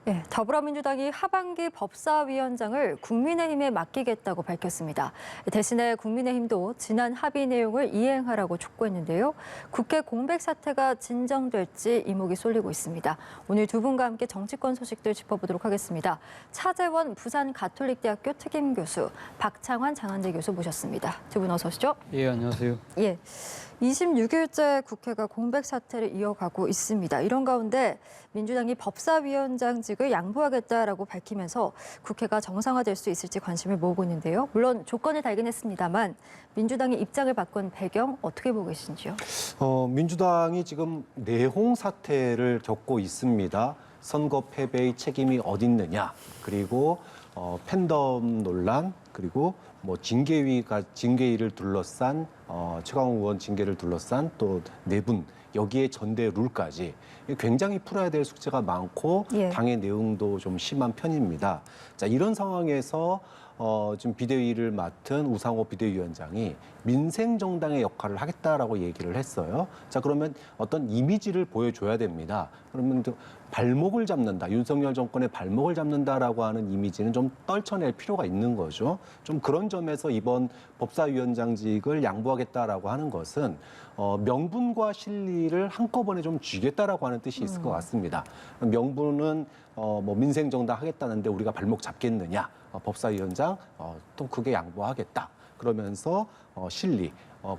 네, 더불어민주당이 하반기 법사위원장을 국민의힘에 맡기겠다고 밝혔습니다. 대신에 국민의힘도 지난 합의 내용을 이행하라고 촉구했는데요. 국회 공백 사태가 진정될지 이목이 쏠리고 있습니다. 오늘 두 분과 함께 정치권 소식들 짚어보도록 하겠습니다. 차재원 부산가톨릭대학교 특임교수, 박창환 장한대 교수 모셨습니다. 두 분 어서 오시죠. 예, 안녕하세요. 예. 26일째 국회가 공백 사태를 이어가고 있습니다. 이런 가운데 민주당이 법사위원장직을 양보하겠다라고 밝히면서 국회가 정상화될 수 있을지 관심을 모으고 있는데요. 물론 조건을 달긴 했습니다만 민주당이 입장을 바꾼 배경 어떻게 보고 계신지요? 민주당이 지금 내홍 사태를 겪고 있습니다. 선거 패배의 책임이 어디 있느냐, 그리고 팬덤 논란, 그리고 뭐 징계위를 둘러싼 최강욱 의원 징계를 둘러싼 또 내분, 여기에 전대 룰까지 굉장히 풀어야 될 숙제가 많고 예. 당의 내용도 좀 심한 편입니다. 자, 이런 상황에서 지금 비대위를 맡은 우상호 비대위원장이 민생정당의 역할을 하겠다라고 얘기를 했어요. 자, 그러면 어떤 이미지를 보여줘야 됩니다. 그러면 또 발목을 잡는다, 윤석열 정권의 발목을 잡는다라고 하는 이미지는 좀 떨쳐낼 필요가 있는 거죠. 좀 그런 점에서 이번 법사위원장직을 양보하겠다라고 하는 것은 명분과 실리를 한꺼번에 좀 쥐겠다라고 하는 뜻이 있을 것 같습니다. 명분은 뭐 민생정당 하겠다는데 우리가 발목 잡겠느냐, 법사위원장 또 그게 양보하겠다. 그러면서 실리,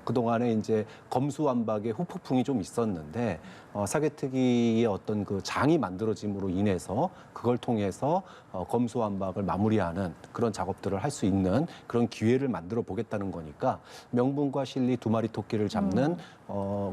그동안에 이제 검수완박의 후폭풍이 좀 있었는데 사개특위의 어떤 그 장이 만들어짐으로 인해서 그걸 통해서 검수완박을 마무리하는 그런 작업들을 할 수 있는 그런 기회를 만들어 보겠다는 거니까 명분과 실리 두 마리 토끼를 잡는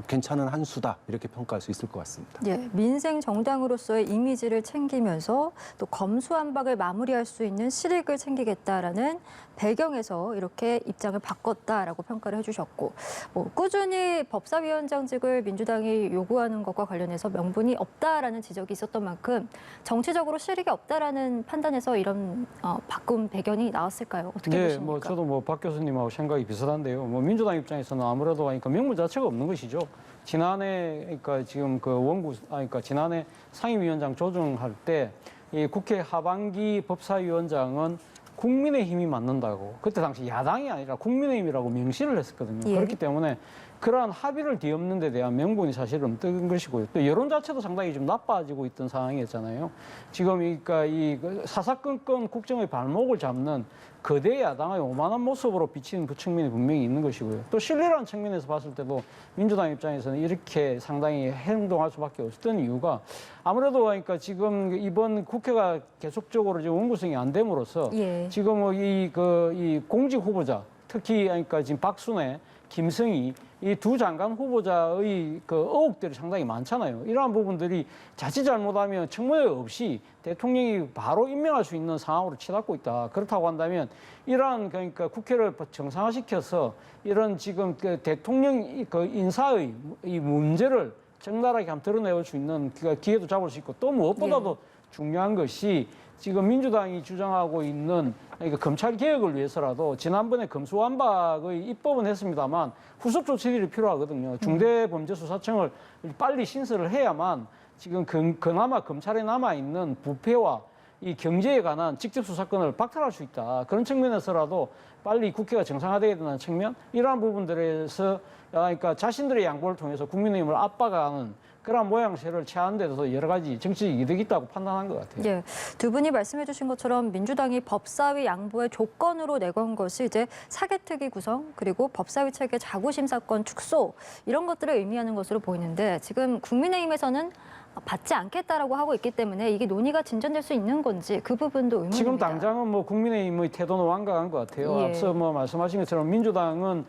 괜찮은 한 수다, 이렇게 평가할 수 있을 것 같습니다. 예, 민생 정당으로서의 이미지를 챙기면서 또 검수완박을 마무리할 수 있는 실익을 챙기겠다라는 배경에서 이렇게 입장을 바꿨다라고 평가를 해주셨고, 뭐 꾸준히 법사위원장직을 민주당이 요구하는 것과 관련해서 명분이 없다라는 지적이 있었던 만큼 정치적으로 실익이 없다라는 판단에서 이런 바꾼 배경이 나왔을까요? 어떻게 네, 보십니까? 뭐 저도 뭐 박 교수님하고 생각이 비슷한데요. 뭐 민주당 입장에서는 아무래도 그러니까 명분 자체가 없는 것이죠. 지난해 그러니까 지금 그러니까 지난해 상임위원장 조정할 때 이 국회 하반기 법사위원장은 국민의힘이 맡는다고, 그때 당시 야당이 아니라 국민의힘이라고 명시를 했었거든요. 예. 그렇기 때문에 그러한 합의를 뒤엎는 데 대한 명분이 사실 없던 것이고요. 또 여론 자체도 상당히 좀 나빠지고 있던 상황이었잖아요. 지금 그러니까 이 사사건건 국정의 발목을 잡는 거대 야당의 오만한 모습으로 비치는 그 측면이 분명히 있는 것이고요. 또 신뢰라는 측면에서 봤을 때도 민주당 입장에서는 이렇게 상당히 행동할 수밖에 없었던 이유가 아무래도 그러니까 지금 이번 국회가 계속적으로 지금 원구성이 안 됨으로써 예. 지금 이 공직 후보자, 특히 그러니까 지금 박순애, 김승희 이 두 장관 후보자의 그 의혹들이 상당히 많잖아요. 이러한 부분들이 자칫 잘못하면 청문회 없이 대통령이 바로 임명할 수 있는 상황으로 치닫고 있다. 그렇다고 한다면 이러한 그러니까 국회를 정상화시켜서 이런 지금 그 대통령 그 인사의 이 문제를 적나라하게 한번 드러내볼 수 있는 기회도 잡을 수 있고, 또 무엇보다도 중요한 것이 지금 민주당이 주장하고 있는 그러니까 검찰 개혁을 위해서라도 지난번에 검수완박의 입법은 했습니다만 후속 조치들이 필요하거든요. 중대범죄수사청을 빨리 신설을 해야만 지금 그나마 검찰에 남아 있는 부패와 이 경제에 관한 직접 수사권을 박탈할 수 있다. 그런 측면에서라도 빨리 국회가 정상화되어야 된다는 측면, 이러한 부분들에서 그러니까 자신들의 양보를 통해서 국민의힘을 압박하는 그런 모양새를 취하는 데서 여러 가지 정치적 이득이 있다고 판단한 것 같아요. 예, 두 분이 말씀해 주신 것처럼 민주당이 법사위 양보의 조건으로 내건 것이 이제 사개특위 구성, 그리고 법사위 체계 자구심 사건 축소, 이런 것들을 의미하는 것으로 보이는데, 지금 국민의힘에서는 받지 않겠다라고 하고 있기 때문에 이게 논의가 진전될 수 있는 건지 그 부분도 의문입니다. 지금 당장은 뭐 국민의힘의 태도는 완강한 것 같아요. 예. 앞서 뭐 말씀하신 것처럼 민주당은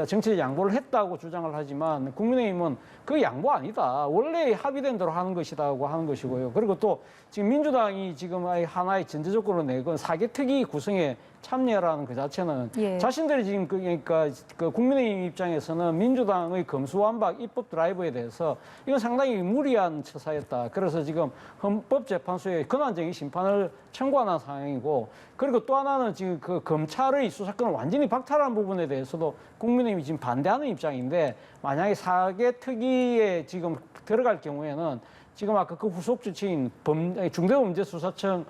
정치적 양보를 했다고 주장을 하지만 국민의힘은 그 양보 아니다, 원래 합의된 대로 하는 것이다고 하는 것이고요. 그리고 또 지금 민주당이 지금 하나의 전제조건으로 내건 사개특위 구성에 참여라는 그 자체는 예. 자신들이 지금 그러니까 그 국민의힘 입장에서는 민주당의 검수완박 입법 드라이브에 대해서 이건 상당히 무리한 처사였다. 그래서 지금 헌법재판소에 권한쟁의 심판을 청구하는 상황이고, 그리고 또 하나는 지금 그 검찰의 수사권을 완전히 박탈한 부분에 대해서도 국민의힘이 지금 반대하는 입장인데, 만약에 사개특위에 지금 들어갈 경우에는 지금 아까 그 후속 조치인 중대범죄수사청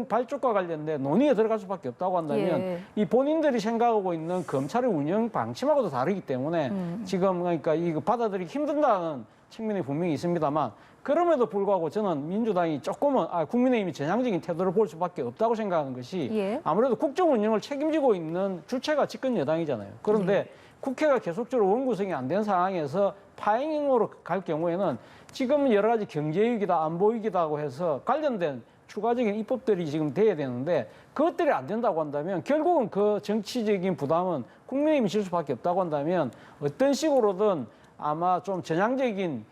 발족과 관련된 논의에 들어갈 수밖에 없다고 한다면 예. 이 본인들이 생각하고 있는 검찰의 운영 방침하고도 다르기 때문에 지금 그러니까 이거 받아들이기 힘든다는 측면이 분명히 있습니다만 그럼에도 불구하고 저는 민주당이 조금은 국민의힘이 전향적인 태도를 볼 수밖에 없다고 생각하는 것이 예. 아무래도 국정 운영을 책임지고 있는 주체가 집권 여당이잖아요. 그런데 국회가 계속적으로 원구성이 안 된 상황에서 파행으로 갈 경우에는 지금 여러 가지 경제위기다 안보위기다고 해서 관련된 추가적인 입법들이 지금 돼야 되는데 그것들이 안 된다고 한다면 결국은 그 정치적인 부담은 국민의힘이 질 수밖에 없다고 한다면 어떤 식으로든 아마 좀 전향적인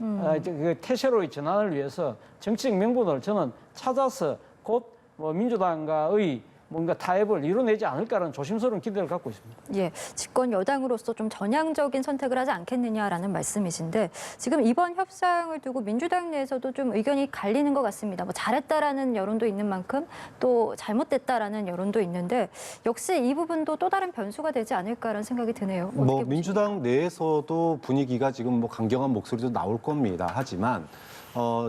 그 태세로의 전환을 위해서 정치적 명분을 저는 찾아서 곧 뭐 민주당과의 뭔가 타협을 이뤄내지 않을까라는 조심스러운 기대를 갖고 있습니다. 예, 집권 여당으로서 좀 전향적인 선택을 하지 않겠느냐라는 말씀이신데 지금 이번 협상을 두고 민주당 내에서도 좀 의견이 갈리는 것 같습니다. 뭐 잘했다라는 여론도 있는 만큼 또 잘못됐다라는 여론도 있는데 역시 이 부분도 또 다른 변수가 되지 않을까라는 생각이 드네요. 어떻게 뭐 보십니까? 민주당 내에서도 분위기가 지금 뭐 강경한 목소리도 나올 겁니다. 하지만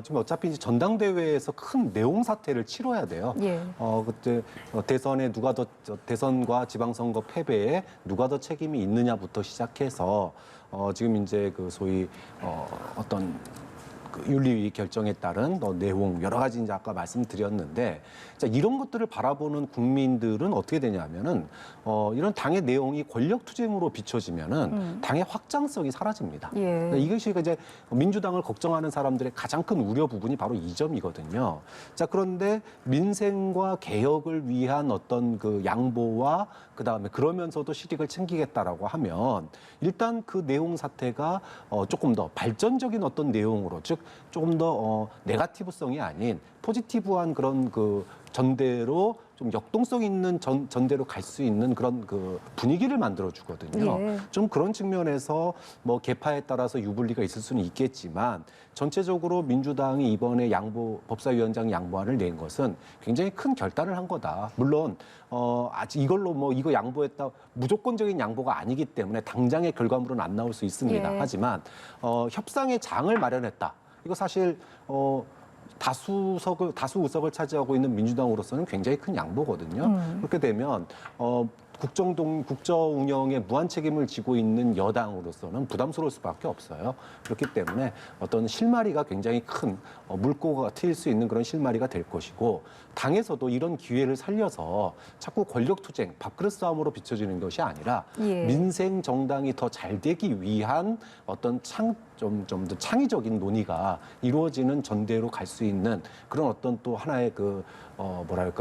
지금 어차피 이제 전당대회에서 큰 내용 사태를 치러야 돼요. 예. 그때 대선에 대선과 지방선거 패배에 누가 더 책임이 있느냐부터 시작해서 지금 이제 그 소위 어떤 그 윤리위 결정에 따른 내용 여러 가지 이제 아까 말씀드렸는데 자, 이런 것들을 바라보는 국민들은 어떻게 되냐면은 이런 당의 내용이 권력 투쟁으로 비춰지면은 당의 확장성이 사라집니다. 예. 그러니까 이것이 이제 민주당을 걱정하는 사람들의 가장 큰 우려 부분이 바로 이 점이거든요. 자, 그런데 민생과 개혁을 위한 어떤 그 양보와 그다음에 그러면서도 실익을 챙기겠다라고 하면 일단 그 내용 사태가 조금 더 발전적인 어떤 내용으로 즉 조금 더 네거티브성이 아닌 포지티브한 그런 그 전대로 좀 역동성 있는 전대로 갈 수 있는 그런 그 분위기를 만들어 주거든요. 예. 좀 그런 측면에서 뭐 개파에 따라서 유불리가 있을 수는 있겠지만 전체적으로 민주당이 이번에 법사위원장 양보안을 낸 것은 굉장히 큰 결단을 한 거다. 물론 아직 이걸로 뭐 이거 양보했다 무조건적인 양보가 아니기 때문에 당장의 결과물은 안 나올 수 있습니다. 예. 하지만 협상의 장을 마련했다. 이거 사실 다수 의석을 차지하고 있는 민주당으로서는 굉장히 큰 양보거든요. 그렇게 되면 국정 운영에 무한 책임을 지고 있는 여당으로서는 부담스러울 수밖에 없어요. 그렇기 때문에 어떤 실마리가 굉장히 큰 물꼬가 트일 수 있는 그런 실마리가 될 것이고 당에서도 이런 기회를 살려서 자꾸 권력 투쟁, 밥그릇 싸움으로 비춰지는 것이 아니라 예. 민생 정당이 더 잘 되기 위한 어떤 좀 더 창의적인 논의가 이루어지는 전대로 갈 수 있는 그런 어떤 또 하나의 그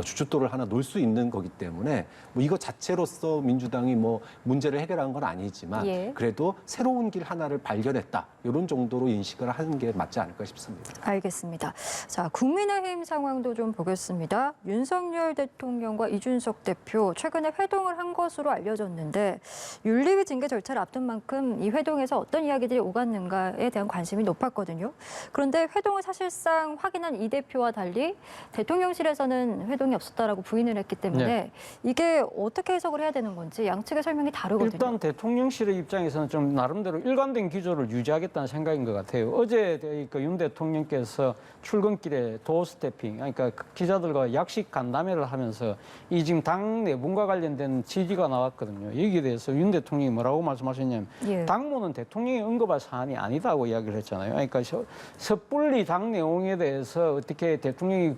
주춧돌을 하나 놓을 수 있는 거기 때문에 뭐 이거 자체로서 민주당이 뭐 문제를 해결한 건 아니지만 예. 그래도 새로운 길 하나를 발견했다 이런 정도로 인식을 하는 게 맞지 않을까 싶습니다. 알겠습니다. 자, 국민의힘 상황도 좀 보겠습니다. 윤석열 대통령과 이준석 대표 최근에 회동을 한 것으로 알려졌는데 윤리위 징계 절차를 앞둔 만큼 이 회동에서 어떤 이야기들이 오갔는가에 대한 관심이 높았거든요. 그런데 회동을 사실상 확인한 이 대표와 달리 대통령실에서는 회동이 없었다라고 부인을 했기 때문에 네. 이게 어떻게 해석을 해야 되는 건지 양측의 설명이 다르거든요. 일단 대통령실의 입장에서는 좀 나름대로 일관된 기조를 유지하겠다는 생각인 것 같아요. 어제 윤 대통령께서 출근길에 도어 스태핑, 그러니까 기자들과 약식 간담회를 하면서 이 지금 당 내분과 관련된 지지가 나왔거든요. 여기에 대해서 윤 대통령이 뭐라고 말씀하셨냐면 예. 당무는 대통령이 언급할 사안이 아니다고 이야기를 했잖아요. 그러니까 섣불리 당 내용에 대해서 어떻게 대통령이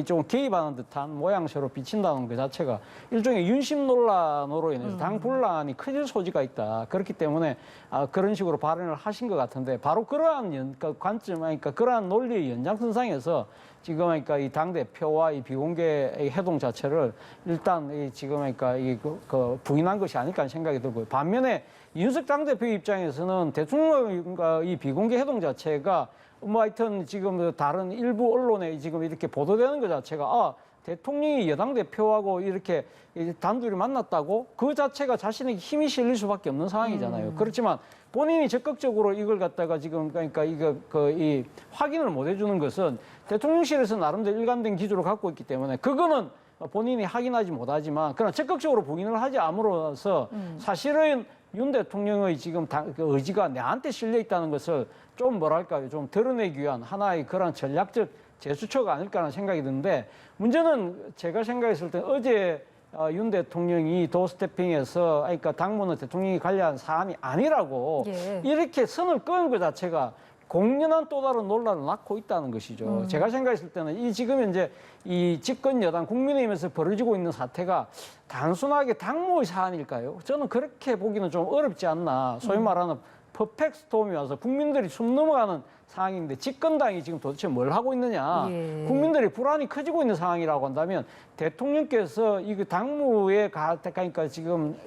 좀 개입하는 듯한 모양새로 비친다는 것 자체가 일종의 윤심 논란으로 인해서 당 분란이 커질 소지가 있다. 그렇기 때문에 그런 식으로 발언을 하신 것 같은데 바로 그러한 관점, 그러니까 그러한 논리의 연장선상에서 지금 그러니까 이 당 대표와 이 비공개 회동 자체를 일단 지금 그러니까 부인한 것이 아닐까 하는 생각이 들고요. 반면에 이준석 당 대표 입장에서는 대통령과 이 비공개 회동 자체가 뭐 하여튼 지금 다른 일부 언론에 지금 이렇게 보도되는 것 자체가 대통령이 여당 대표하고 이렇게 단둘이 만났다고 그 자체가 자신에게 힘이 실릴 수밖에 없는 상황이잖아요. 그렇지만 본인이 적극적으로 이걸 갖다가 지금 그러니까 이 확인을 못 해주는 것은 대통령실에서 나름대로 일관된 기조를 갖고 있기 때문에 그거는 본인이 확인하지 못하지만 그러나 적극적으로 부인을 하지 않음으로써 사실은 윤 대통령의 지금 그 의지가 내한테 실려 있다는 것을 좀 뭐랄까요, 좀 드러내기 위한 하나의 그런 전략적 제스처가 아닐까 하는 생각이 드는데 문제는 제가 생각했을 때 어제 윤 대통령이 도스태핑에서 그러니까 당무는 대통령이 관리한 사안이 아니라고 예. 이렇게 선을 끄는 것 자체가 공연한 또 다른 논란을 낳고 있다는 것이죠. 제가 생각했을 때는 이 지금 현재 이 집권 여당 국민의힘에서 벌어지고 있는 사태가 단순하게 당무의 사안일까요? 저는 그렇게 보기는 좀 어렵지 않나. 소위 말하는 퍼펙트 스톰이 와서 국민들이 숨 넘어가는 상황인데 집권당이 지금 도대체 뭘 하고 있느냐. 예. 국민들이 불안이 커지고 있는 상황이라고 한다면 대통령께서 이 당무에 그러니까 지금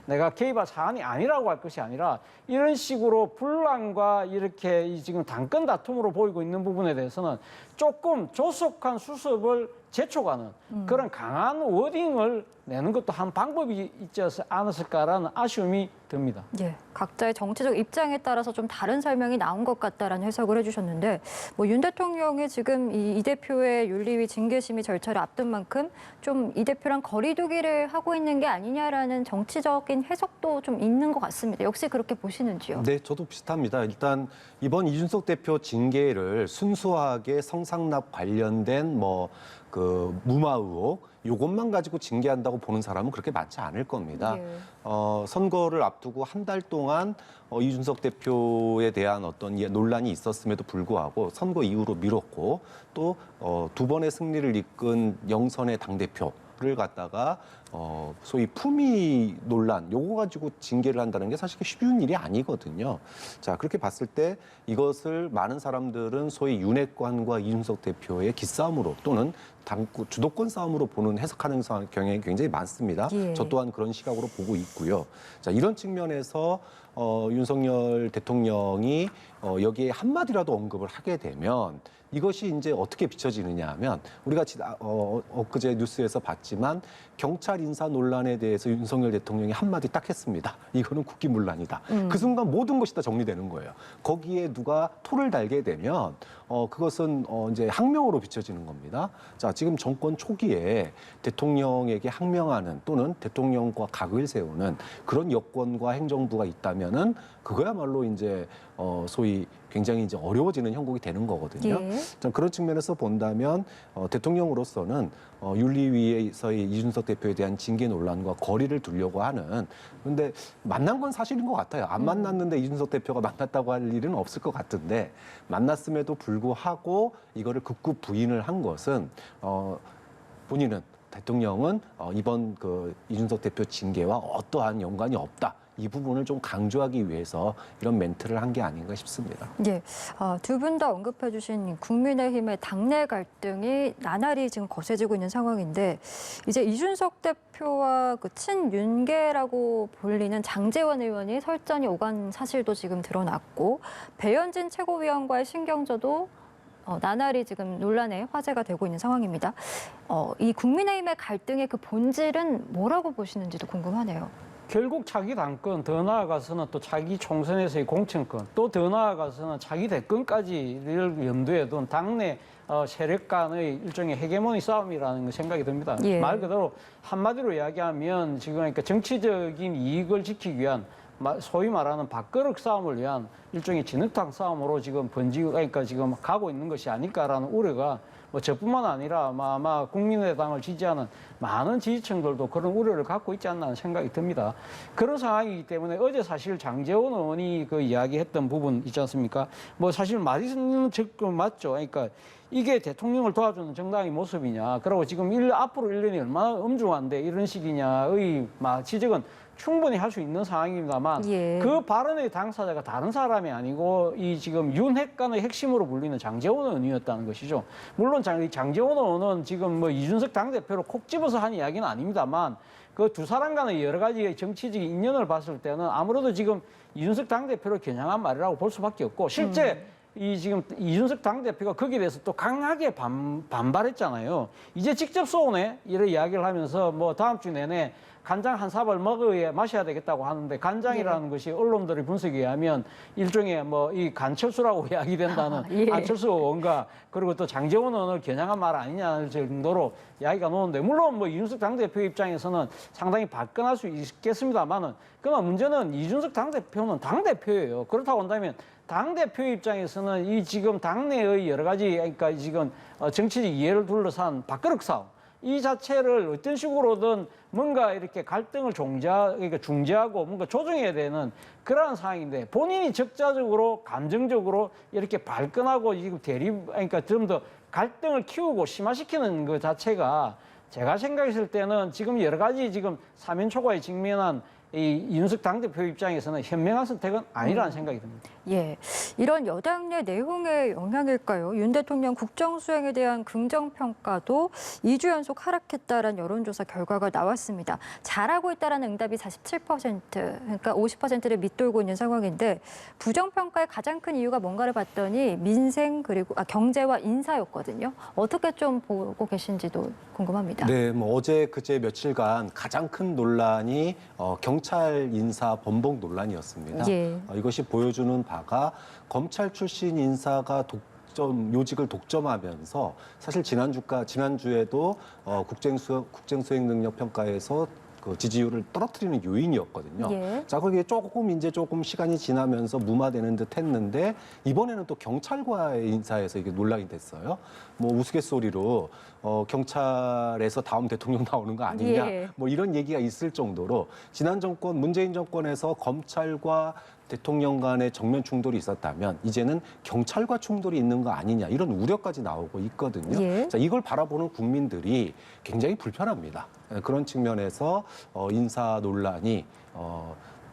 내가 개입할 사안이 아니라고 할 것이 아니라 이런 식으로 분란과 이렇게 지금 당권 다툼으로 보이고 있는 부분에 대해서는 조금 조속한 수습을 재촉하는 그런 강한 워딩을 내는 것도 한 방법이 있지 않았을까라는 아쉬움이 듭니다. 예, 각자의 정치적 입장에 따라서 좀 다른 설명이 나온 것 같다라는 해석을 해주셨는데, 뭐 윤 대통령이 지금 이 대표의 윤리위 징계심의 절차를 앞둔 만큼 좀 이 대표랑 거리두기를 하고 있는 게 아니냐라는 정치적인 해석도 좀 있는 것 같습니다. 역시 그렇게 보시는지요? 네, 저도 비슷합니다. 일단 이번 이준석 대표 징계를 순수하게 성상납 관련된 그 무마 의혹 요것만 가지고 징계한다고 보는 사람은 그렇게 많지 않을 겁니다. 예. 선거를 앞두고 한 달 동안 이준석 대표에 대한 어떤 논란이 있었음에도 불구하고 선거 이후로 미뤘고 또 두 번의 승리를 이끈 영선의 당대표를 갖다가 소위 품위 논란 요거 가지고 징계를 한다는 게 사실 쉬운 일이 아니거든요. 자, 그렇게 봤을 때 이것을 많은 사람들은 소위 윤핵관과 이준석 대표의 기싸움으로 또는 주도권 싸움으로 보는 해석하는 경향이 굉장히 많습니다. 예. 저 또한 그런 시각으로 보고 있고요. 자, 이런 측면에서 윤석열 대통령이 여기에 한마디라도 언급을 하게 되면 이것이 이제 어떻게 비춰지느냐 하면 우리가 엊그제 뉴스에서 봤지만 경찰 인사 논란에 대해서 윤석열 대통령이 한마디 딱 했습니다. 이거는 국기문란이다. 그 순간 모든 것이 다 정리되는 거예요. 거기에 누가 토를 달게 되면 그것은 이제 항명으로 비춰지는 겁니다. 자, 지금 정권 초기에 대통령에게 항명하는 또는 대통령과 각을 세우는 그런 여권과 행정부가 있다면은 그거야말로 이제 소위 굉장히 이제 어려워지는 형국이 되는 거거든요. 예. 자, 그런 측면에서 본다면 대통령으로서는 윤리위에서의 이준석 대표에 대한 징계 논란과 거리를 두려고 하는 그런데 만난 건 사실인 것 같아요. 안 만났는데 이준석 대표가 만났다고 할 일은 없을 것 같은데 만났음에도 불구하고 이거를 극구 부인을 한 것은 본인은 대통령은 이번 그 이준석 대표 징계와 어떠한 연관이 없다. 이 부분을 좀 강조하기 위해서 이런 멘트를 한 게 아닌가 싶습니다. 예, 두 분 다 언급해 주신 국민의힘의 당내 갈등이 나날이 지금 거세지고 있는 상황인데 이제 이준석 대표와 그 친윤계라고 불리는 장제원 의원이 설전이 오간 사실도 지금 드러났고 배현진 최고위원과의 신경전도 나날이 지금 논란의 화제가 되고 있는 상황입니다. 이 국민의힘의 갈등의 그 본질은 뭐라고 보시는지도 궁금하네요. 결국 차기 당권, 더 나아가서는 또 차기 총선에서의 공천권, 또 더 나아가서는 차기 대권까지를 염두에 둔 당내 세력 간의 일종의 헤게모니 싸움이라는 생각이 듭니다. 예. 말 그대로 한마디로 이야기하면 지금 그러니까 정치적인 이익을 지키기 위한 소위 말하는 밥그릇 싸움을 위한 일종의 진흙탕 싸움으로 지금 그러니까 지금 가고 있는 것이 아닐까라는 우려가 저뿐만 아니라 아마 국민의당을 지지하는 많은 지지층들도 그런 우려를 갖고 있지 않나 하는 생각이 듭니다. 그런 상황이기 때문에 어제 사실 장제원 의원이 그 이야기했던 부분 있지 않습니까? 사실 말이 적금 맞죠. 그러니까 이게 대통령을 도와주는 정당의 모습이냐. 그리고 지금 앞으로 1년이 얼마나 엄중한데 이런 식이냐의 지적은 충분히 할 수 있는 상황입니다만 예. 그 발언의 당사자가 다른 사람이 아니고 이 지금 윤핵관의 핵심으로 불리는 장제원 의원이었다는 것이죠. 물론 장제원 의원은 지금 이준석 당대표로 콕 집어서 한 이야기는 아닙니다만 그 두 사람 간의 여러 가지 정치적인 인연을 봤을 때는 아무래도 지금 이준석 당대표를 겨냥한 말이라고 볼 수밖에 없고 실제 이 지금 이준석 당대표가 거기에 대해서 또 강하게 반발했잖아요. 이제 직접 쏘네 이런 이야기를 하면서 뭐 다음 주 내내 간장 한 사발 마셔야 되겠다고 하는데 간장이라는 것이 언론들의 분석에 의하면 일종의 뭐 이 간철수라고 이야기된다는 예. 안철수 의원과 그리고 또 장제원 의원을 겨냥한 말 아니냐 정도로 이야기가 나오는데 물론 뭐 이준석 당대표 입장에서는 상당히 발끈할 수 있겠습니다만은 그러나 문제는 이준석 당대표는 당대표예요. 그렇다고 한다면 당대표 입장에서는 이 지금 당내의 여러 가지 그러니까 지금 정치적 이해를 둘러싼 밥그릇 싸움 이 자체를 어떤 식으로든 뭔가 이렇게 갈등을 그러니까 중재하고 뭔가 조정해야 되는 그러한 상황인데 본인이 적자적으로 감정적으로 이렇게 발끈하고 지금 그러니까 좀 더 갈등을 키우고 심화시키는 것 자체가 제가 생각했을 때는 지금 여러 가지 지금 사면 초과에 직면한 이 이준석 당대표 입장에서는 현명한 선택은 아니라는 생각이 듭니다. 예, 이런 여당 내 내용의 영향일까요? 윤 대통령 국정수행에 대한 긍정평가도 2주 연속 하락했다라는 여론조사 결과가 나왔습니다. 잘하고 있다라는 응답이 47%, 그러니까 50%를 밑돌고 있는 상황인데 부정평가의 가장 큰 이유가 뭔가를 봤더니 민생 그리고 경제와 인사였거든요. 어떻게 좀 보고 계신지도 궁금합니다. 네, 뭐 어제 그제 며칠간 가장 큰 논란이 경찰 인사 번복 논란이었습니다. 예. 이것이 보여주는 바가 검찰 출신 인사가 요직을 독점하면서 사실 지난주에도 국정수행 능력 평가에서 그 지지율을 떨어뜨리는 요인이었거든요. 예. 자, 그게 조금 시간이 지나면서 무마되는 듯 했는데 이번에는 또 경찰과의 인사에서 이게 논란이 됐어요. 뭐 우스갯소리로 경찰에서 다음 대통령 나오는 거 아니냐 예. 뭐 이런 얘기가 있을 정도로 지난 정권 문재인 정권에서 검찰과 대통령 간의 정면 충돌이 있었다면 이제는 경찰과 충돌이 있는 거 아니냐 이런 우려까지 나오고 있거든요. 예. 자, 이걸 바라보는 국민들이 굉장히 불편합니다. 그런 측면에서 인사 논란이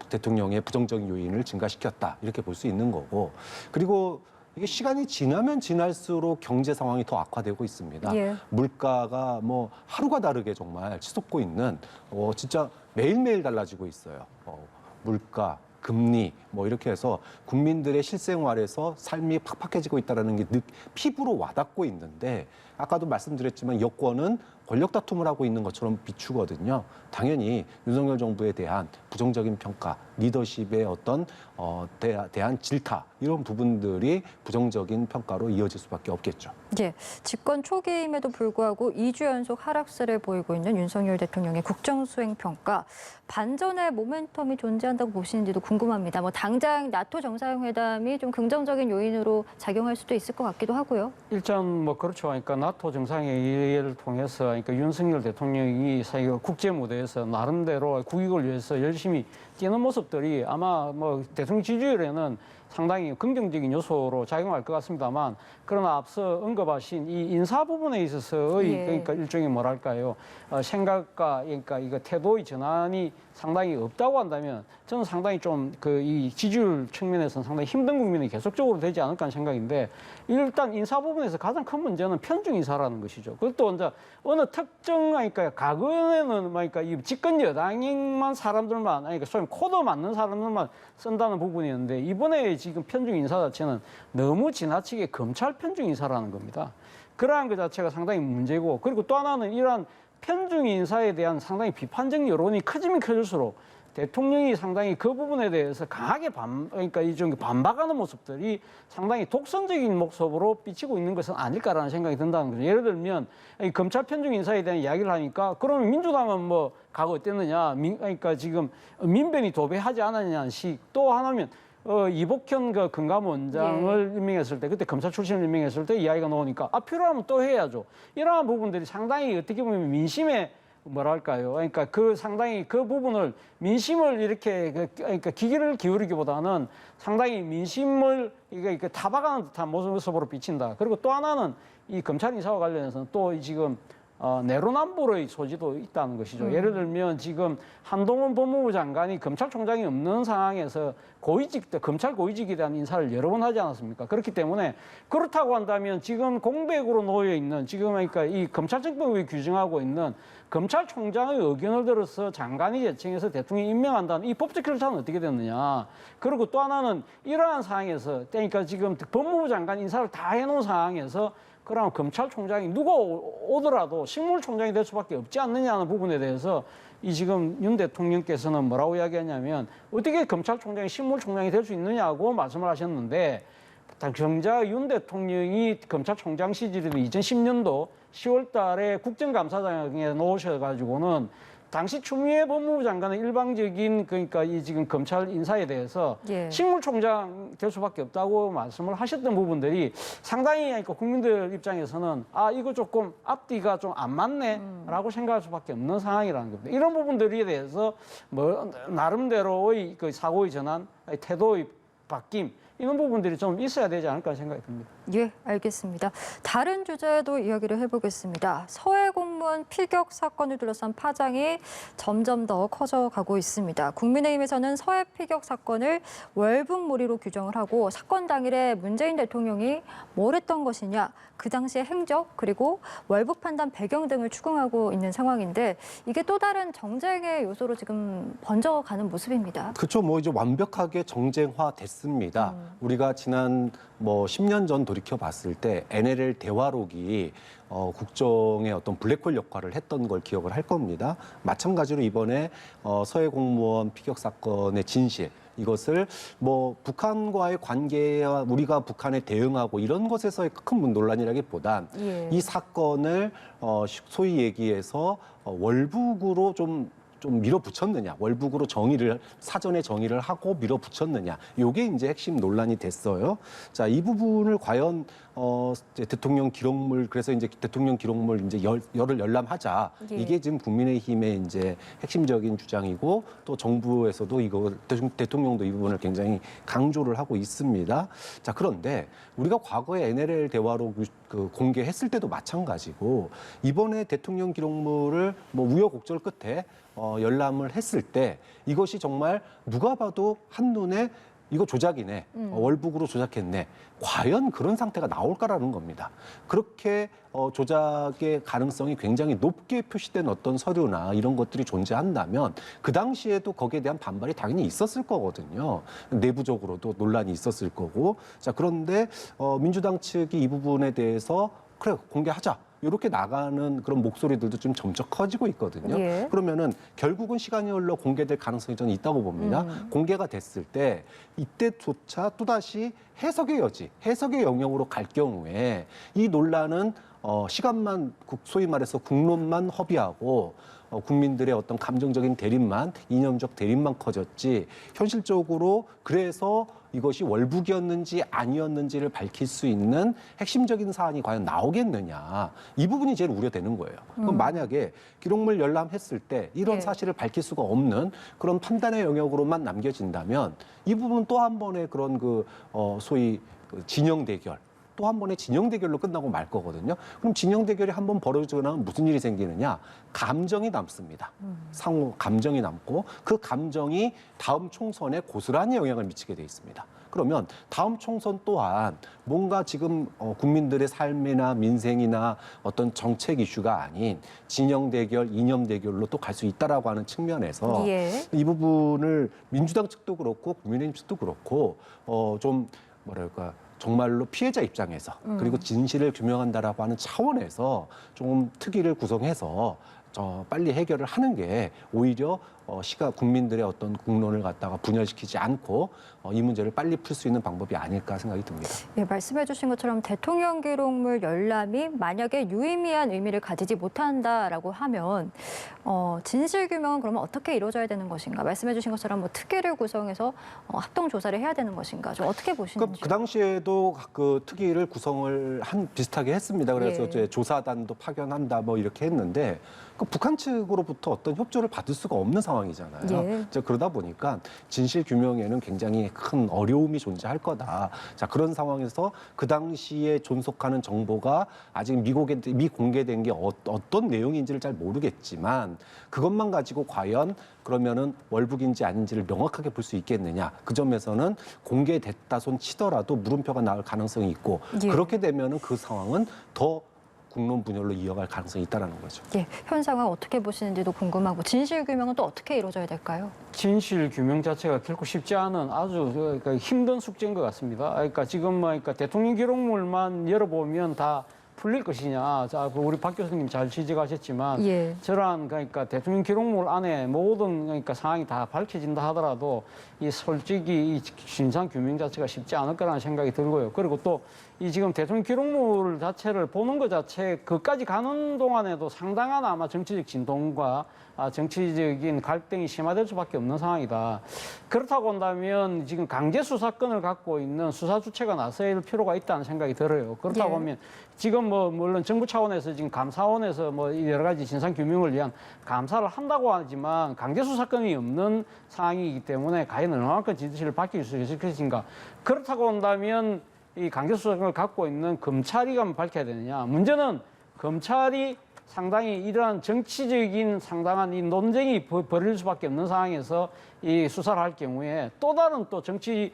대통령의 부정적인 요인을 증가시켰다 이렇게 볼 수 있는 거고 그리고 이게 시간이 지나면 지날수록 경제 상황이 더 악화되고 있습니다. 예. 물가가 뭐 하루가 다르게 정말 치솟고 있는 진짜 매일매일 달라지고 있어요. 물가, 금리 뭐 이렇게 해서 국민들의 실생활에서 삶이 팍팍해지고 있다는 게 피부로 와닿고 있는데 아까도 말씀드렸지만 여권은 권력 다툼을 하고 있는 것처럼 비추거든요. 당연히 윤석열 정부에 대한 부정적인 평가, 리더십의 어떤 대한 질타 이런 부분들이 부정적인 평가로 이어질 수밖에 없겠죠. 예, 집권 초기임에도 불구하고 2주 연속 하락세를 보이고 있는 윤석열 대통령의 국정수행 평가. 반전의 모멘텀이 존재한다고 보시는지도 궁금합니다. 뭐 당장 나토 정상회담이 좀 긍정적인 요인으로 작용할 수도 있을 것 같기도 하고요. 일단 뭐 그렇죠. 그러니까 나토 정상회의를 통해서 그러니까 윤석열 대통령이 사실 국제 무대에서 나름대로 국익을 위해서 열심히 뛰는 모습들이 아마 뭐 대통령 지지율에는 상당히 긍정적인 요소로 작용할 것 같습니다만 그러나 앞서 언급하신 이 인사 부분에 있어서의 예. 그러니까 일종의 뭐랄까요 생각과 그러니까 이거 태도의 전환이 상당히 없다고 한다면 저는 상당히 좀 그 이 지지율 측면에서는 상당히 힘든 국면이 계속적으로 되지 않을까 하는 생각인데 일단 인사 부분에서 가장 큰 문제는 편중 인사라는 것이죠. 그것도 이제 어느 특정 그러니까 과거에는 그러니까 이 집권 여당만 사람들만 그러니까 소위 코드 맞는 사람들만 쓴다는 부분이었는데 이번에 지금 편중 인사 자체는 너무 지나치게 검찰 편중 인사라는 겁니다. 그러한 것 자체가 상당히 문제고 그리고 또 하나는 이러한 편중 인사에 대한 상당히 비판적 여론이 커지면 커질수록 대통령이 상당히 그 부분에 대해서 강하게 그러니까 이種반박하는 모습들이 상당히 독선적인 모습으로 비치고 있는 것은 아닐까라는 생각이 든다는 거죠. 예를 들면 검찰 편중 인사에 대한 이야기를 하니까 그러면 민주당은 뭐 과거 어땠느냐, 그러니까 지금 민변이 도배하지 않았냐는 식. 또 하나면 이복현 그 금감원장을 임명했을 때 그때 검찰 출신을 임명했을 때 이야기가 나오니까 필요하면 또 해야죠. 이러한 부분들이 상당히 어떻게 보면 민심에 뭐랄까요? 그러니까 그 상당히 그 부분을 민심을 이렇게 그러니까 기기를 기울이기보다는 상당히 민심을 이게 타박하는 듯한 모습으로 비친다. 그리고 또 하나는 이 검찰 인사와 관련해서는 또 지금 내로남불의 소지도 있다는 것이죠. 예를 들면 지금 한동훈 법무부 장관이 검찰총장이 없는 상황에서 검찰 고위직에 대한 인사를 여러 번 하지 않았습니까? 그렇기 때문에 그렇다고 한다면 지금 공백으로 놓여 있는 지금 그러니까 이 검찰청법이 규정하고 있는 검찰총장의 의견을 들어서 장관이 제청해서 대통령이 임명한다는 이 법적 절차는 어떻게 됐느냐. 그리고 또 하나는 이러한 상황에서 그러니까 지금 법무부 장관 인사를 다 해놓은 상황에서 그럼 검찰총장이 누가 오더라도 식물총장이 될 수밖에 없지 않느냐는 부분에 대해서 이 지금 윤 대통령께서는 뭐라고 이야기하냐면 어떻게 검찰총장이 식물총장이 될 수 있느냐고 말씀을 하셨는데 정작 윤 대통령이 검찰총장 시절인 2010년도 10월 달에 국정감사장에 놓으셔가지고는 당시 추미애 법무부 장관의 일방적인 그러니까 이 지금 검찰 인사에 대해서 예. 식물총장 될 수밖에 없다고 말씀을 하셨던 부분들이 상당히 그러니까 국민들 입장에서는 이거 조금 앞뒤가 좀 안 맞네라고 생각할 수밖에 없는 상황이라는 겁니다. 이런 부분들에 대해서 뭐 나름대로의 그 사고의 전환, 태도의 바뀜 이런 부분들이 좀 있어야 되지 않을까 생각이 듭니다. 예, 알겠습니다. 다른 주제도 이야기를 해보겠습니다. 서해 공무원 피격 사건을 둘러싼 파장이 점점 더 커져가고 있습니다. 국민의힘에서는 서해 피격 사건을 월북몰이로 규정을 하고 사건 당일에 문재인 대통령이 뭘 했던 것이냐, 그 당시의 행적 그리고 월북 판단 배경 등을 추궁하고 있는 상황인데 이게 또 다른 정쟁의 요소로 지금 번져가는 모습입니다. 그렇죠. 뭐 이제 완벽하게 정쟁화됐습니다. 우리가 지난 뭐 10년 전 돌이켜 봤을 때 NLL 대화록이 국정의 어떤 블랙홀 역할을 했던 걸 기억을 할 겁니다. 마찬가지로 이번에 서해 공무원 피격 사건의 진실 이것을 뭐 북한과의 관계와 우리가 북한에 대응하고 이런 것에서의 큰 논란이라기보단 예. 이 사건을 소위 얘기해서 월북으로 좀 밀어붙였느냐, 월북으로 사전에 정의를 하고 밀어붙였느냐, 요게 이제 핵심 논란이 됐어요. 자, 이 부분을 과연 이제 대통령 기록물 그래서 이제 대통령 기록물 이제 열을 열람하자. 예. 이게 지금 국민의힘의 이제 핵심적인 주장이고 또 정부에서도 이거 대통령도 이 부분을 굉장히 강조를 하고 있습니다. 자, 그런데 우리가 과거에 NLL 대화록 공개했을 때도 마찬가지고 이번에 대통령 기록물을 뭐 우여곡절 끝에 열람을 했을 때 이것이 정말 누가 봐도 한눈에 이거 조작이네, 월북으로 조작했네. 과연 그런 상태가 나올까라는 겁니다. 그렇게 조작의 가능성이 굉장히 높게 표시된 어떤 서류나 이런 것들이 존재한다면 그 당시에도 거기에 대한 반발이 당연히 있었을 거거든요. 내부적으로도 논란이 있었을 거고. 자, 그런데 민주당 측이 이 부분에 대해서 그래, 공개하자. 이렇게 나가는 그런 목소리들도 좀 점점 커지고 있거든요. 예. 그러면은 결국은 시간이 흘러 공개될 가능성이 저는 있다고 봅니다. 공개가 됐을 때 이때조차 또다시 해석의 여지, 해석의 영역으로 갈 경우에 이 논란은 시간만 소위 말해서 국론만 허비하고 국민들의 어떤 감정적인 대립만, 이념적 대립만 커졌지 현실적으로 그래서 이것이 월북이었는지 아니었는지를 밝힐 수 있는 핵심적인 사안이 과연 나오겠느냐. 이 부분이 제일 우려되는 거예요. 그럼 만약에 기록물 열람했을 때 이런 예. 사실을 밝힐 수가 없는 그런 판단의 영역으로만 남겨진다면 이 부분은 또 한 번의 그런 소위 진영 대결 또 한 번의 진영 대결로 끝나고 말 거거든요. 그럼 진영 대결이 한 번 벌어지고 나면 무슨 일이 생기느냐? 감정이 남습니다. 상호 감정이 남고 그 감정이 다음 총선에 고스란히 영향을 미치게 돼 있습니다. 그러면 다음 총선 또한 뭔가 지금 국민들의 삶이나 민생이나 어떤 정책 이슈가 아닌 진영 대결, 이념 대결로 또 갈 수 있다라고 하는 측면에서 예. 이 부분을 민주당 측도 그렇고 국민의힘 측도 그렇고 좀 뭐랄까 정말로 피해자 입장에서 그리고 진실을 규명한다라고 하는 차원에서 조금 특위를 구성해서 빨리 해결을 하는 게 오히려 국민들의 어떤 국론을 갖다가 분열시키지 않고 이 문제를 빨리 풀 수 있는 방법이 아닐까 생각이 듭니다. 예, 말씀해 주신 것처럼 대통령 기록물 열람이 만약에 유의미한 의미를 가지지 못한다라고 하면 진실 규명은 그러면 어떻게 이루어져야 되는 것인가? 말씀해 주신 것처럼 뭐 특위를 구성해서 합동 조사를 해야 되는 것인가? 좀 어떻게 보시는지. 그 당시에도 그 특위를 구성을 비슷하게 했습니다. 그래서 예. 이제 조사단도 파견한다 뭐 이렇게 했는데 그 북한 측으로부터 어떤 협조를 받을 수가 없는 상황. 상황이잖아요. 예. 그러다 보니까 진실 규명에는 굉장히 큰 어려움이 존재할 거다. 자, 그런 상황에서 그 당시에 존속하는 정보가 아직 미공개된 게 어떤 내용인지를 잘 모르겠지만 그것만 가지고 과연 그러면은 월북인지 아닌지를 명확하게 볼 수 있겠느냐. 그 점에서는 공개됐다 손 치더라도 물음표가 나올 가능성이 있고 예. 그렇게 되면은 그 상황은 더 국론 분열로 이어갈 가능성이 있다는 거죠. 예, 현 상황 어떻게 보시는지도 궁금하고 진실 규명은 또 어떻게 이루어져야 될까요? 진실 규명 자체가 결코 쉽지 않은 아주 그러니까 힘든 숙제인 것 같습니다. 그러니까 지금 그러니까 대통령 기록물만 열어보면 다 풀릴 것이냐. 자, 우리 박 교수님 잘 지적하셨지만 예. 저러한 그러니까 대통령 기록물 안에 모든 그러니까 상황이 다 밝혀진다 하더라도 이 솔직히 이 진상 규명 자체가 쉽지 않을 거라는 생각이 들고요. 그리고 또 이 지금 대통령 기록물 자체를 보는 것 자체 그까지 가는 동안에도 상당한 아마 정치적 진동과 정치적인 갈등이 심화될 수밖에 없는 상황이다. 그렇다고 한다면 지금 강제 수사권을 갖고 있는 수사 주체가 나설 필요가 있다는 생각이 들어요. 그렇다고 예. 하면 지금 뭐 물론 정부 차원에서 지금 감사원에서 뭐 여러 가지 진상 규명을 위한 감사를 한다고 하지만 강제 수사권이 없는 상황이기 때문에 과연 얼마만큼 진실을 밝힐 수 있을 것인가. 그렇다고 한다면 이 강제 수사권을 갖고 있는 검찰이 가면 밝혀야 되느냐. 문제는 검찰이 상당히 이러한 정치적인 상당한 이 논쟁이 벌어질 수밖에 없는 상황에서 이 수사를 할 경우에 또 다른 또 정치의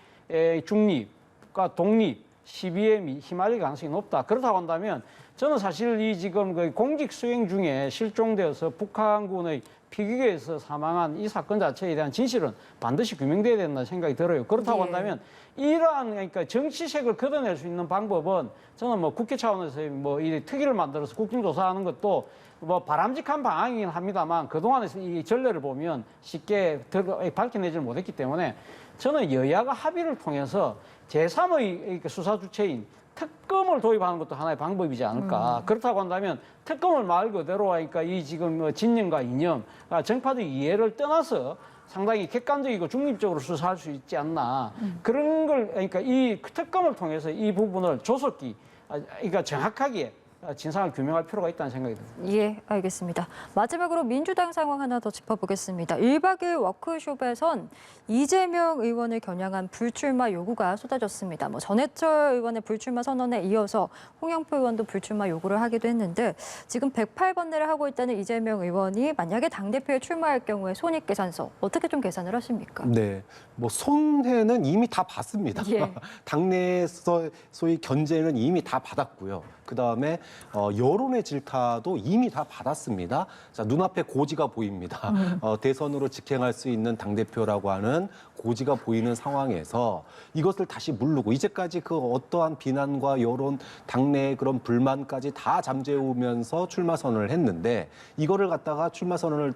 중립과 독립, 시비에 휘말릴 가능성이 높다. 그렇다고 한다면 저는 사실 이 지금 그 공직 수행 중에 실종되어서 북한군의 피격에서 사망한 이 사건 자체에 대한 진실은 반드시 규명돼야 된다는 생각이 들어요. 그렇다고 예. 한다면 이러한 그러니까 정치색을 걷어낼 수 있는 방법은 저는 뭐 국회 차원에서 뭐 이 특위를 만들어서 국정조사하는 것도 뭐 바람직한 방향이긴 합니다만 그동안에 이 전례를 보면 쉽게 밝혀내지 못했기 때문에 저는 여야가 합의를 통해서 제3의 수사 주체인 특검을 도입하는 것도 하나의 방법이지 않을까. 그렇다고 한다면 특검을 말 그대로 그러니까 이 지금 뭐 진영과 이념, 정파적 이해를 떠나서 상당히 객관적이고 중립적으로 수사할 수 있지 않나. 그런 걸 그러니까 이 특검을 통해서 이 부분을 조속히 그러니까 정확하게 진상을 규명할 필요가 있다는 생각이 듭니다. 예, 알겠습니다. 마지막으로 민주당 상황 하나 더 짚어보겠습니다. 1박 2일 워크숍에선 이재명 의원을 겨냥한 불출마 요구가 쏟아졌습니다. 뭐 전해철 의원의 불출마 선언에 이어서 홍영표 의원도 불출마 요구를 하기도 했는데 지금 108번대를 하고 있다는 이재명 의원이 만약에 당대표에 출마할 경우에 손익계산서 어떻게 좀 계산을 하십니까? 네, 뭐 손해는 이미 다 봤습니다. 예. 당내에서 소위 견제는 이미 다 받았고요. 그 다음에 여론의 질타도 이미 다 받았습니다. 자, 눈앞에 고지가 보입니다. 대선으로 직행할 수 있는 당대표라고 하는 고지가 보이는 상황에서 이것을 다시 무르고 이제까지 그 어떠한 비난과 여론, 당내의 그런 불만까지 다 잠재우면서 출마 선언을 했는데 이거를 갖다가 출마 선언을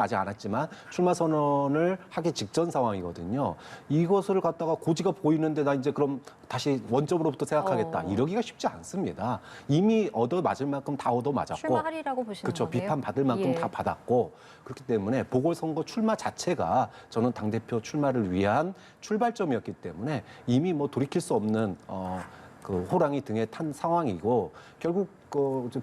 아직 안 했지만 출마 선언을 하기 직전 상황이거든요. 이것을 갖다가 고지가 보이는데 나 이제 그럼 다시 원점으로부터 생각하겠다. 이러기가 쉽지 않습니다. 이미 얻어맞을 만큼 다 얻어맞았고. 출마하리라고 보시는 그렇죠. 거네요? 비판받을 만큼 예. 다 받았고. 그렇기 때문에 보궐선거 출마 자체가 저는 당대표 출마를 위한 출발점이었기 때문에 이미 뭐 돌이킬 수 없는 그 호랑이 등에 탄 상황이고 결국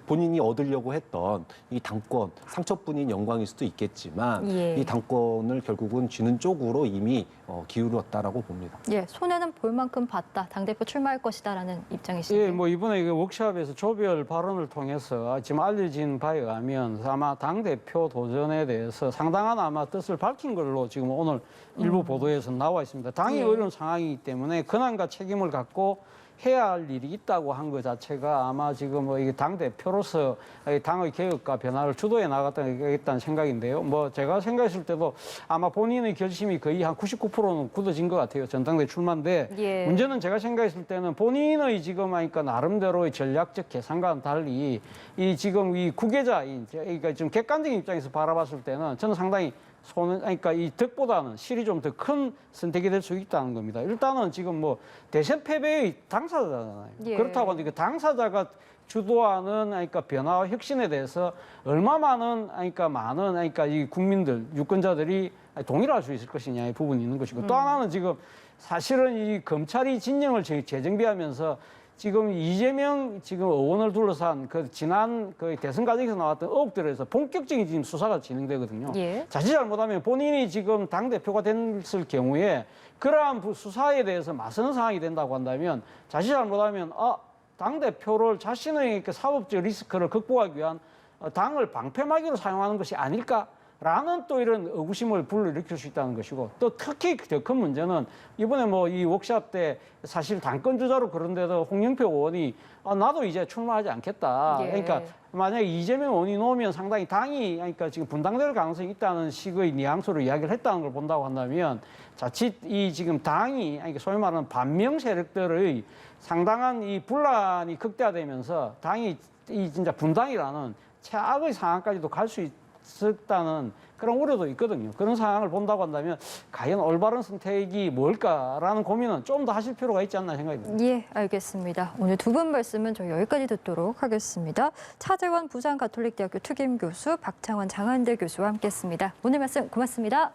본인이 얻으려고 했던 이 당권 상처뿐인 영광일 수도 있겠지만 예. 이 당권을 결국은 쥐는 쪽으로 이미 기울었다라고 봅니다. 예, 손해는 볼 만큼 봤다. 당대표 출마할 것이다라는 입장이신데. 예, 뭐 이번에 그 워크숍에서 조별 발언을 통해서 지금 알려진 바에 의하면 아마 당 대표 도전에 대해서 상당한 아마 뜻을 밝힌 걸로 지금 오늘 일부 보도에서 나와 있습니다. 당이 예. 어려운 상황이기 때문에 권한과 책임을 갖고 해야 할 일이 있다고 한 것 자체가 아마 지금 뭐 이게 당 대표로서 당의 개혁과 변화를 주도해 나갔다는 생각인데요. 뭐 제가 생각했을 때도 아마 본인의 결심이 거의 한 99%는 굳어진 것 같아요. 전당대 출마인데 예. 문제는 제가 생각했을 때는 본인의 지금 하니까 나름대로의 전략적 계산과는 달리 이 지금 이 구계자인 그러니까 좀 객관적인 입장에서 바라봤을 때는 저는 상당히 그러니까 이 덕보다는 실이 좀 더 큰 선택이 될 수 있다는 겁니다. 일단은 지금 뭐 대선 패배의 당사자잖아요. 예. 그렇다고 하는데 그 당사자가 주도하는 그러니까 변화와 혁신에 대해서 얼마 많은 그러니까 이 국민들 유권자들이 동의할 수 있을 것이냐의 부분이 있는 것이고 또 하나는 지금 사실은 이 검찰이 진영을 재정비하면서 지금 이재명 지금 의원을 둘러싼 그 지난 그 대선 과정에서 나왔던 의혹들에서 본격적인 지금 수사가 진행되거든요. 예. 자칫 잘못하면 본인이 지금 당 대표가 됐을 경우에 그러한 수사에 대해서 맞서는 상황이 된다고 한다면 자칫 잘못하면 당 대표를 자신의 그 사법적 리스크를 극복하기 위한 당을 방패막이로 사용하는 것이 아닐까라는 또 이런 의구심을 불러일으킬 수 있다는 것이고, 또 특히 더 큰 문제는 이번에 뭐 이 워크숍 때 사실 당권 주자로 그런데도 홍영표 의원이 나도 이제 출마하지 않겠다. 예. 그러니까 만약에 이재명 의원이 놓으면 상당히 당이 그러니까 지금 분당될 가능성이 있다는 식의 뉘앙스로 이야기를 했다는 걸 본다고 한다면 자칫 이 지금 당이 그러니까 소위 말하는 반명 세력들의 상당한 이 분란이 극대화되면서 당이 이 진짜 분당이라는 최악의 상황까지도 갈 수 있었다는 그런 우려도 있거든요. 그런 상황을 본다고 한다면 과연 올바른 선택이 뭘까라는 고민은 좀 더 하실 필요가 있지 않나 생각이 듭니다. 예, 알겠습니다. 오늘 두 분 말씀은 저희 여기까지 듣도록 하겠습니다. 차재원 부산가톨릭대학교 특임 교수, 박창원 장한대 교수와 함께했습니다. 오늘 말씀 고맙습니다.